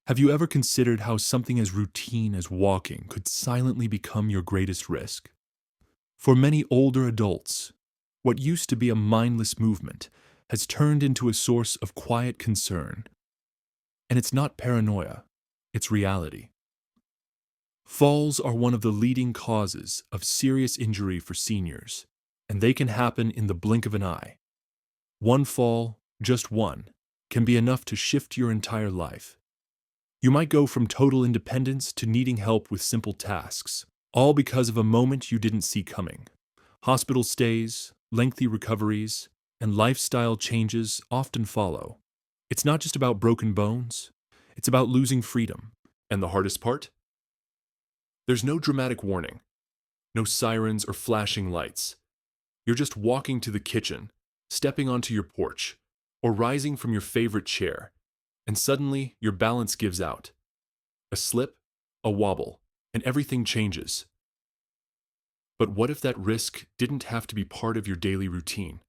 Have you ever considered how something as routine as walking could silently become your greatest risk? For many older adults, what used to be a mindless movement has turned into a source of quiet concern. And it's not paranoia, it's reality. Falls are one of the leading causes of serious injury for seniors, and they can happen in the blink of an eye. One fall, just one, can be enough to shift your entire life. You might go from total independence to needing help with simple tasks, all because of a moment you didn't see coming. Hospital stays, lengthy recoveries, and lifestyle changes often follow. It's not just about broken bones, it's about losing freedom. And the hardest part? There's no dramatic warning, no sirens or flashing lights. You're just walking to the kitchen, stepping onto your porch, or rising from your favorite chair, and suddenly your balance gives out. A slip, a wobble, and everything changes. But what if that risk didn't have to be part of your daily routine?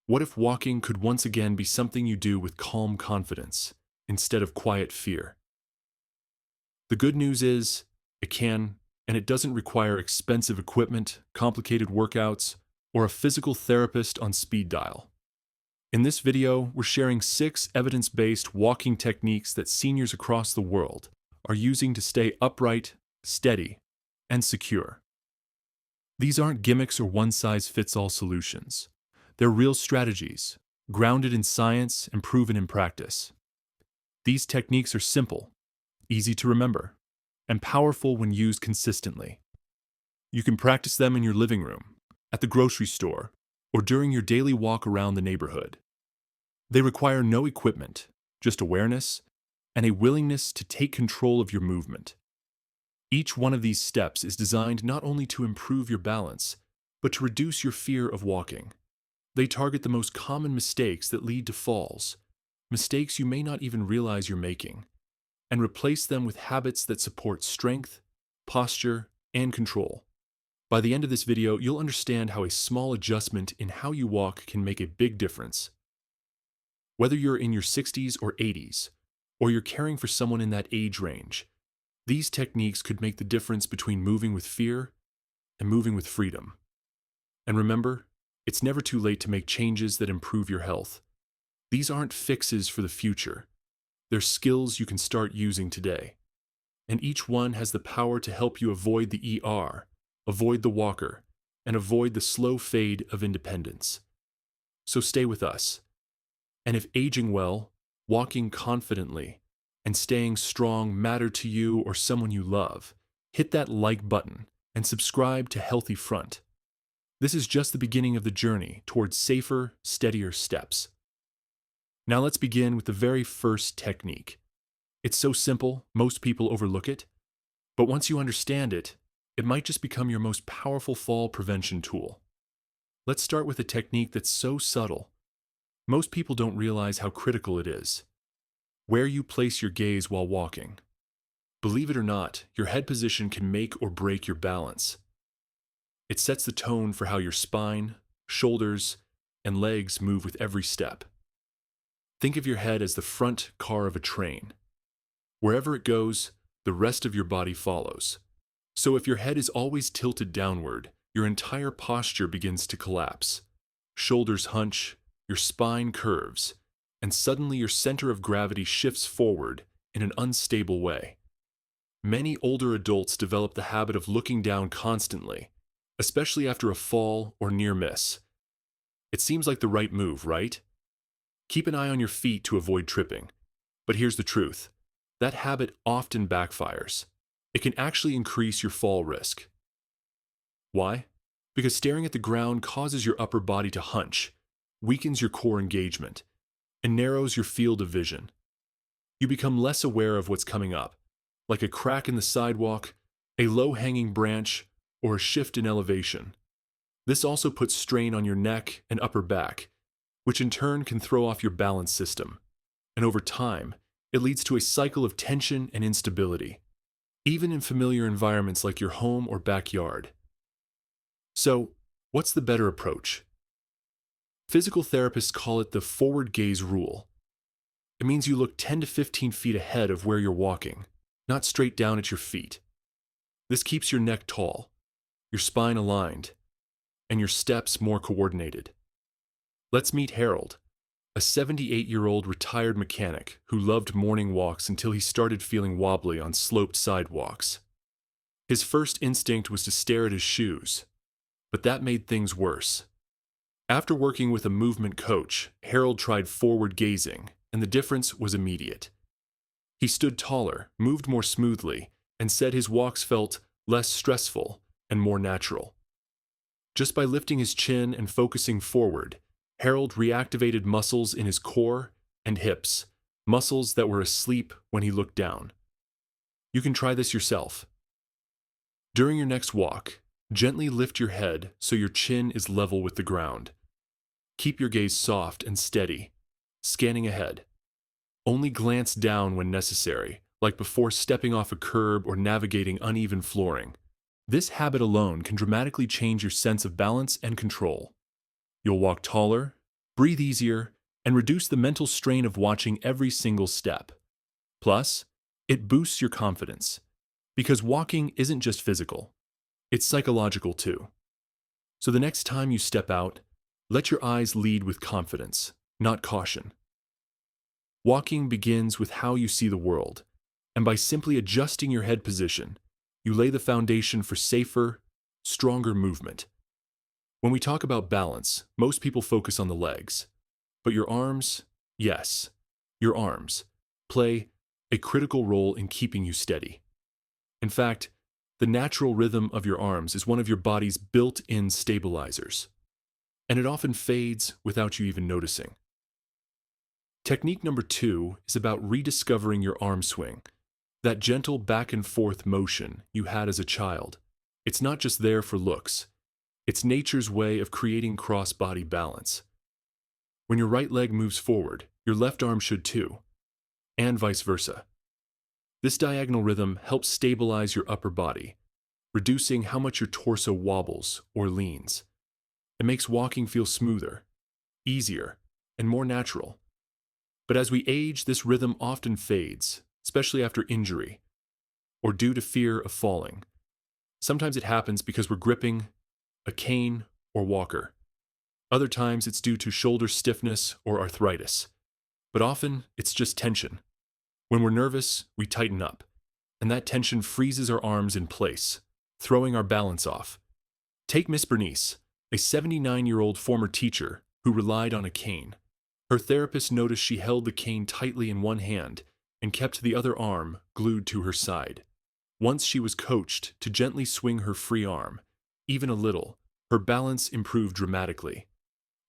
What if walking could once again be something you do with calm confidence instead of quiet fear? The good news is, it can, and it doesn't require expensive equipment, complicated workouts, or a physical therapist on speed dial. In this video, we're sharing 6 evidence-based walking techniques that seniors across the world are using to stay upright, steady, and secure. These aren't gimmicks or one-size-fits-all solutions. They're real strategies, grounded in science and proven in practice. These techniques are simple, easy to remember, and powerful when used consistently. You can practice them in your living room, at the grocery store, or during your daily walk around the neighborhood. They require no equipment, just awareness and a willingness to take control of your movement. Each one of these steps is designed not only to improve your balance, but to reduce your fear of walking. They target the most common mistakes that lead to falls, mistakes you may not even realize you're making, and replace them with habits that support strength, posture, and control. By the end of this video, you'll understand how a small adjustment in how you walk can make a big difference. Whether you're in your 60s or 80s, or you're caring for someone in that age range, these techniques could make the difference between moving with fear and moving with freedom. And remember, it's never too late to make changes that improve your health. These aren't fixes for the future. They're skills you can start using today. And each one has the power to help you avoid the ER, avoid the walker, and avoid the slow fade of independence. So stay with us. And if aging well, walking confidently, and staying strong matter to you or someone you love, hit that like button and subscribe to Healthy Front. This is just the beginning of the journey towards safer, steadier steps. Now let's begin with the very first technique. It's so simple, most people overlook it, but once you understand it, it might just become your most powerful fall prevention tool. Let's start with a technique that's so subtle. Most people don't realize how critical it is. Where you place your gaze while walking. Believe it or not, your head position can make or break your balance. It sets the tone for how your spine, shoulders, and legs move with every step. Think of your head as the front car of a train. Wherever it goes, the rest of your body follows. So if your head is always tilted downward, your entire posture begins to collapse. Shoulders hunch, your spine curves, and suddenly your center of gravity shifts forward in an unstable way. Many older adults develop the habit of looking down constantly, especially after a fall or near miss. It seems like the right move, right? Keep an eye on your feet to avoid tripping. But here's the truth. That habit often backfires. It can actually increase your fall risk. Why? Because staring at the ground causes your upper body to hunch, weakens your core engagement, and narrows your field of vision. You become less aware of what's coming up, like a crack in the sidewalk, a low-hanging branch, or a shift in elevation. This also puts strain on your neck and upper back, which in turn can throw off your balance system. And over time, it leads to a cycle of tension and instability, even in familiar environments like your home or backyard. So, what's the better approach? Physical therapists call it the forward gaze rule. It means you look 10 to 15 feet ahead of where you're walking, not straight down at your feet. This keeps your neck tall, your spine aligned, and your steps more coordinated. Let's meet Harold, a 78-year-old retired mechanic who loved morning walks until he started feeling wobbly on sloped sidewalks. His first instinct was to stare at his shoes, but that made things worse. After working with a movement coach, Harold tried forward gazing, and the difference was immediate. He stood taller, moved more smoothly, and said his walks felt less stressful and more natural. Just by lifting his chin and focusing forward, Harold reactivated muscles in his core and hips, muscles that were asleep when he looked down. You can try this yourself. During your next walk, gently lift your head so your chin is level with the ground. Keep your gaze soft and steady, scanning ahead. Only glance down when necessary, like before stepping off a curb or navigating uneven flooring. This habit alone can dramatically change your sense of balance and control. You'll walk taller, breathe easier, and reduce the mental strain of watching every single step. Plus, it boosts your confidence, because walking isn't just physical, it's psychological too. So the next time you step out, let your eyes lead with confidence, not caution. Walking begins with how you see the world, and by simply adjusting your head position, you lay the foundation for safer, stronger movement. When we talk about balance, most people focus on the legs, but your arms, yes, your arms, play a critical role in keeping you steady. In fact, the natural rhythm of your arms is one of your body's built-in stabilizers, and it often fades without you even noticing. Technique number 2 is about rediscovering your arm swing, that gentle back and forth motion you had as a child. It's not just there for looks. It's nature's way of creating cross-body balance. When your right leg moves forward, your left arm should too, and vice versa. This diagonal rhythm helps stabilize your upper body, reducing how much your torso wobbles or leans. It makes walking feel smoother, easier, and more natural. But as we age, this rhythm often fades, especially after injury or due to fear of falling. Sometimes it happens because we're gripping a cane or walker. Other times it's due to shoulder stiffness or arthritis. But often it's just tension. When we're nervous, we tighten up, and that tension freezes our arms in place, throwing our balance off. Take Miss Bernice, a 79-year-old former teacher who relied on a cane. Her therapist noticed she held the cane tightly in one hand and kept the other arm glued to her side. Once she was coached to gently swing her free arm, even a little, her balance improved dramatically.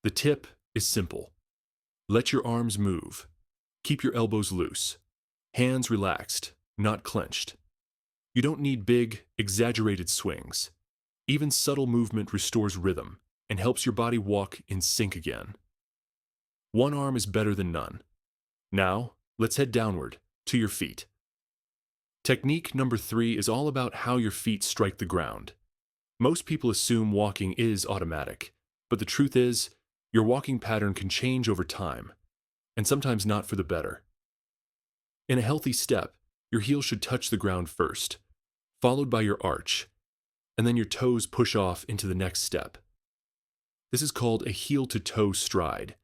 The tip is simple. Let your arms move. Keep your elbows loose. Hands relaxed, not clenched. You don't need big, exaggerated swings. Even subtle movement restores rhythm and helps your body walk in sync again. One arm is better than none. Now, let's head downward, to your feet. Technique number 3 is all about how your feet strike the ground. Most people assume walking is automatic, but the truth is, your walking pattern can change over time, and sometimes not for the better. In a healthy step, your heel should touch the ground first, followed by your arch, and then your toes push off into the next step. This is called a heel-to-toe stride,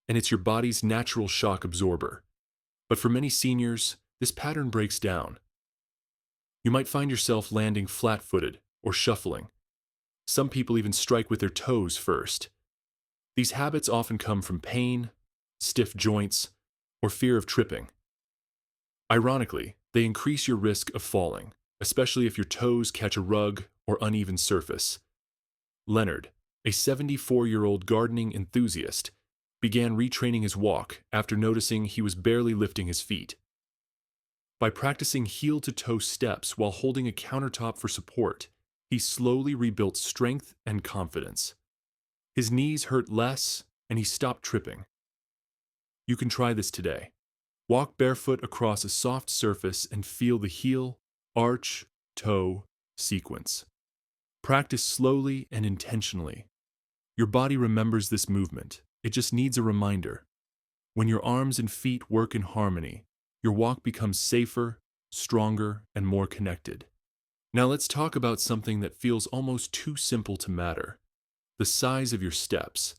and it's your body's natural shock absorber. But for many seniors, this pattern breaks down. You might find yourself landing flat-footed or shuffling. Some people even strike with their toes first. These habits often come from pain, stiff joints, or fear of tripping. Ironically, they increase your risk of falling, especially if your toes catch a rug or uneven surface. Leonard, a 74-year-old gardening enthusiast, began retraining his walk after noticing he was barely lifting his feet. By practicing heel-to-toe steps while holding a countertop for support, he slowly rebuilt strength and confidence. His knees hurt less, and he stopped tripping. You can try this today. Walk barefoot across a soft surface and feel the heel, arch, toe sequence. Practice slowly and intentionally. Your body remembers this movement. It just needs a reminder. When your arms and feet work in harmony, your walk becomes safer, stronger, and more connected. Now let's talk about something that feels almost too simple to matter: the size of your steps.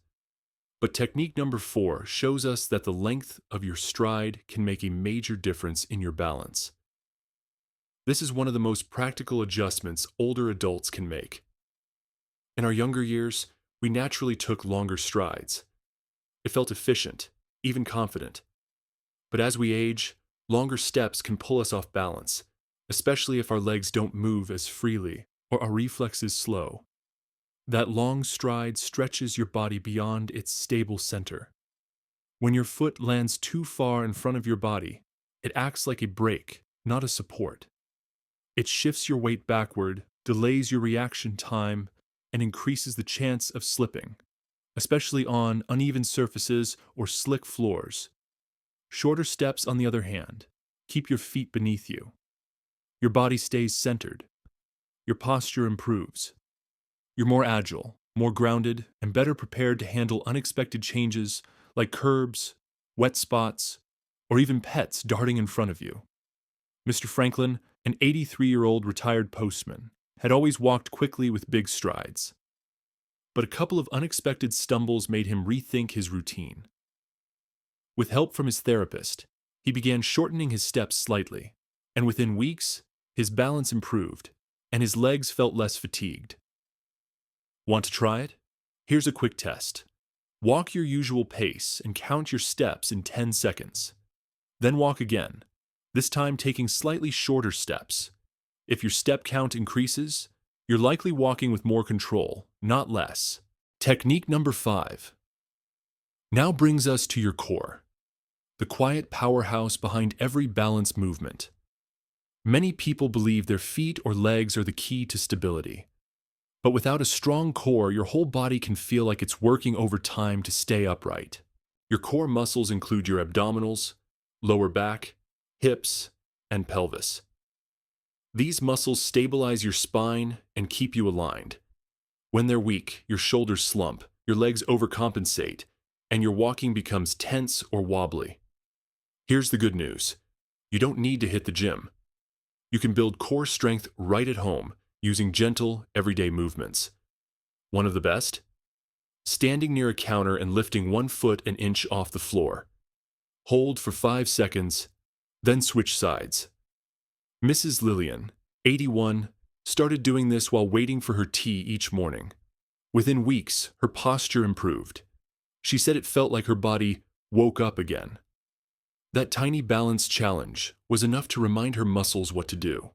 But technique number 4 shows us that the length of your stride can make a major difference in your balance. This is one of the most practical adjustments older adults can make. In our younger years, we naturally took longer strides. It felt efficient, even confident. But as we age, longer steps can pull us off balance, especially if our legs don't move as freely or our reflexes slow. That long stride stretches your body beyond its stable center. When your foot lands too far in front of your body, it acts like a brake, not a support. It shifts your weight backward, delays your reaction time, and increases the chance of slipping, especially on uneven surfaces or slick floors. Shorter steps, on the other hand, keep your feet beneath you. Your body stays centered. Your posture improves. You're more agile, more grounded, and better prepared to handle unexpected changes like curbs, wet spots, or even pets darting in front of you. Mr. Franklin, an 83-year-old retired postman, had always walked quickly with big strides. But a couple of unexpected stumbles made him rethink his routine. With help from his therapist, he began shortening his steps slightly, and within weeks, his balance improved, and his legs felt less fatigued. Want to try it? Here's a quick test. Walk your usual pace and count your steps in 10 seconds. Then walk again, this time taking slightly shorter steps. If your step count increases, you're likely walking with more control, not less. Technique number 5 now brings us to your core, the quiet powerhouse behind every balance movement. Many people believe their feet or legs are the key to stability. But without a strong core, your whole body can feel like it's working overtime to stay upright. Your core muscles include your abdominals, lower back, hips, and pelvis. These muscles stabilize your spine and keep you aligned. When they're weak, your shoulders slump, your legs overcompensate, and your walking becomes tense or wobbly. Here's the good news. You don't need to hit the gym. You can build core strength right at home using gentle, everyday movements. One of the best? Standing near a counter and lifting 1 foot an inch off the floor. Hold for 5 seconds, then switch sides. Mrs. Lillian, 81, started doing this while waiting for her tea each morning. Within weeks, her posture improved. She said it felt like her body woke up again. That tiny balance challenge was enough to remind her muscles what to do.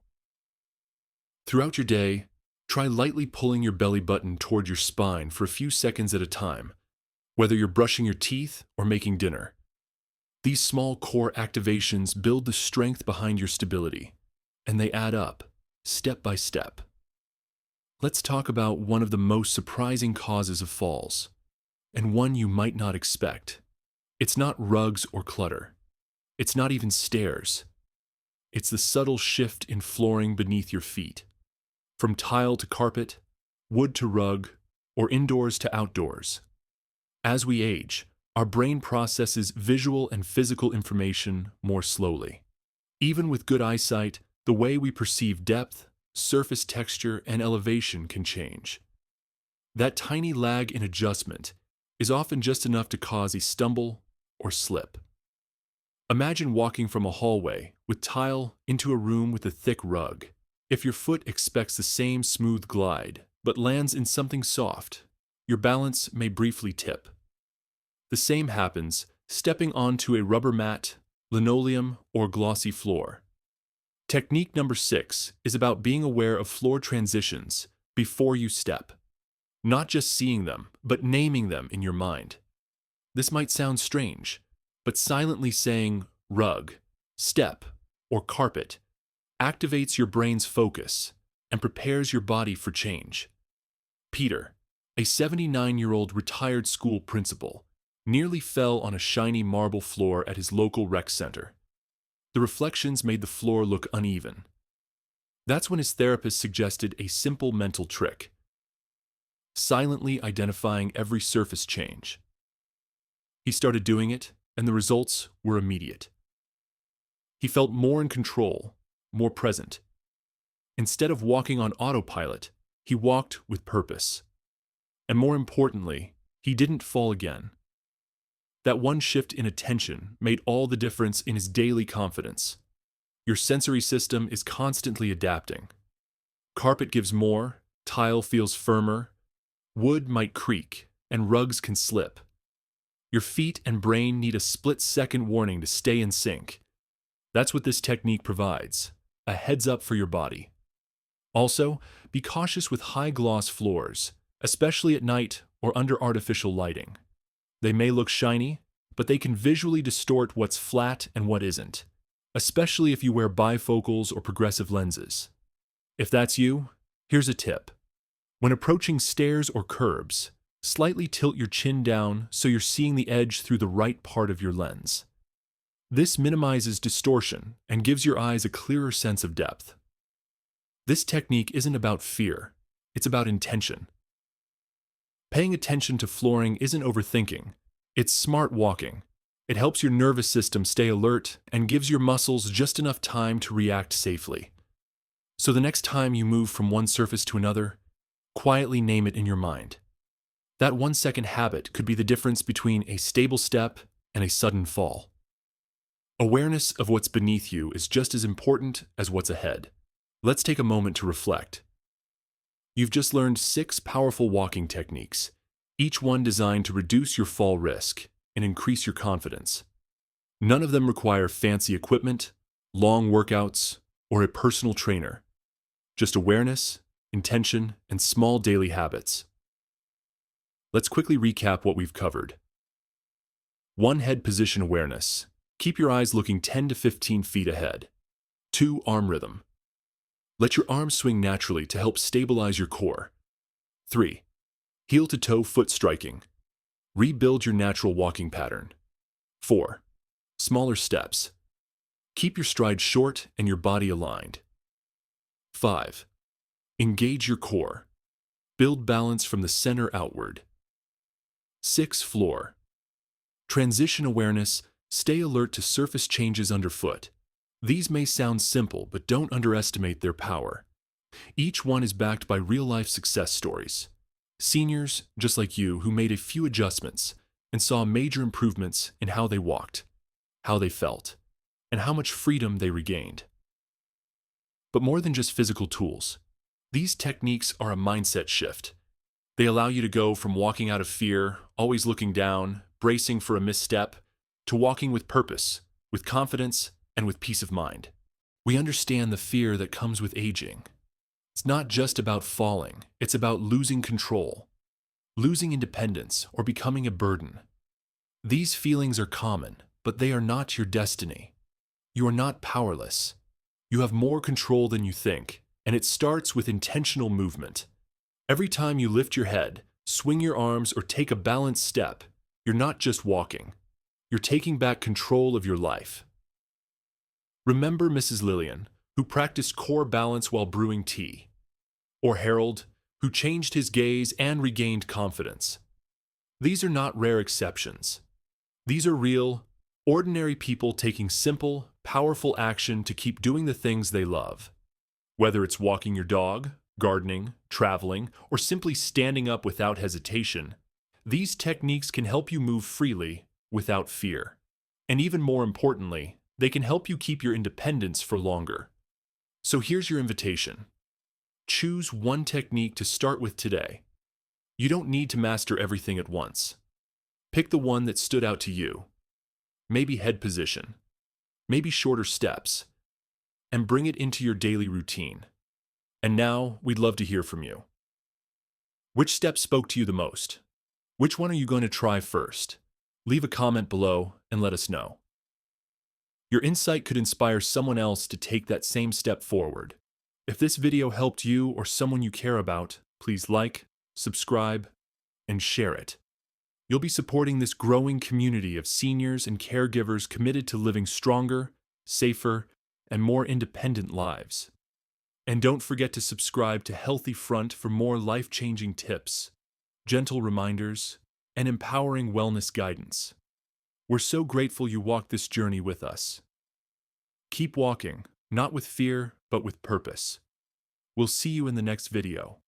Throughout your day, try lightly pulling your belly button toward your spine for a few seconds at a time, whether you're brushing your teeth or making dinner. These small core activations build the strength behind your stability, and they add up, step by step. Let's talk about one of the most surprising causes of falls, and one you might not expect. It's not rugs or clutter. It's not even stairs. It's the subtle shift in flooring beneath your feet. From tile to carpet, wood to rug, or indoors to outdoors. As we age, our brain processes visual and physical information more slowly. Even with good eyesight, the way we perceive depth, surface texture, and elevation can change. That tiny lag in adjustment is often just enough to cause a stumble or slip. Imagine walking from a hallway with tile into a room with a thick rug. If your foot expects the same smooth glide, but lands in something soft, your balance may briefly tip. The same happens stepping onto a rubber mat, linoleum, or glossy floor. Technique number 6 is about being aware of floor transitions before you step. Not just seeing them, but naming them in your mind. This might sound strange, but silently saying rug, step, or carpet activates your brain's focus and prepares your body for change. Peter, a 79-year-old retired school principal, nearly fell on a shiny marble floor at his local rec center. The reflections made the floor look uneven. That's when his therapist suggested a simple mental trick: silently identifying every surface change. He started doing it, and the results were immediate. He felt more in control, more present. Instead of walking on autopilot, he walked with purpose. And more importantly, he didn't fall again. That one shift in attention made all the difference in his daily confidence. Your sensory system is constantly adapting. Carpet gives more, tile feels firmer, wood might creak, and rugs can slip. Your feet and brain need a split-second warning to stay in sync. That's what this technique provides, a heads-up for your body. Also, be cautious with high-gloss floors, especially at night or under artificial lighting. They may look shiny, but they can visually distort what's flat and what isn't, especially if you wear bifocals or progressive lenses. If that's you, here's a tip. When approaching stairs or curbs, slightly tilt your chin down so you're seeing the edge through the right part of your lens. This minimizes distortion and gives your eyes a clearer sense of depth. This technique isn't about fear, it's about intention. Paying attention to flooring isn't overthinking, it's smart walking. It helps your nervous system stay alert and gives your muscles just enough time to react safely. So the next time you move from one surface to another, quietly name it in your mind. That 1-second habit could be the difference between a stable step and a sudden fall. Awareness of what's beneath you is just as important as what's ahead. Let's take a moment to reflect. You've just learned 6 powerful walking techniques, each one designed to reduce your fall risk and increase your confidence. None of them require fancy equipment, long workouts, or a personal trainer. Just awareness, intention, and small daily habits. Let's quickly recap what we've covered. 1. Head position awareness. Keep your eyes looking 10 to 15 feet ahead. 2. Arm rhythm. Let your arms swing naturally to help stabilize your core. 3. Heel-to-toe foot striking. Rebuild your natural walking pattern. 4. Smaller steps. Keep your stride short and your body aligned. 5. Engage your core. Build balance from the center outward. 6. Floor. Transition awareness. Stay alert to surface changes underfoot. These may sound simple, but don't underestimate their power. Each one is backed by real-life success stories. Seniors, just like you, who made a few adjustments and saw major improvements in how they walked, how they felt, and how much freedom they regained. But more than just physical tools, these techniques are a mindset shift. They allow you to go from walking out of fear, always looking down, bracing for a misstep, to walking with purpose, with confidence, and with peace of mind. We understand the fear that comes with aging. It's not just about falling, it's about losing control, losing independence, or becoming a burden. These feelings are common, but they are not your destiny. You are not powerless. You have more control than you think, and it starts with intentional movement. Every time you lift your head, swing your arms, or take a balanced step, you're not just walking. You're taking back control of your life. Remember Mrs. Lillian, who practiced core balance while brewing tea, or Harold, who changed his gaze and regained confidence. These are not rare exceptions. These are real, ordinary people taking simple, powerful action to keep doing the things they love. Whether it's walking your dog, gardening, traveling, or simply standing up without hesitation, these techniques can help you move freely without fear. And even more importantly, they can help you keep your independence for longer. So here's your invitation. Choose one technique to start with today. You don't need to master everything at once. Pick the one that stood out to you. Maybe head position, maybe shorter steps, and bring it into your daily routine. And now, we'd love to hear from you. Which step spoke to you the most? Which one are you going to try first? Leave a comment below and let us know. Your insight could inspire someone else to take that same step forward. If this video helped you or someone you care about, please like, subscribe, and share it. You'll be supporting this growing community of seniors and caregivers committed to living stronger, safer, and more independent lives. And don't forget to subscribe to Healthy Front for more life-changing tips, gentle reminders, and empowering wellness guidance. We're so grateful you walked this journey with us. Keep walking, not with fear, but with purpose. We'll see you in the next video.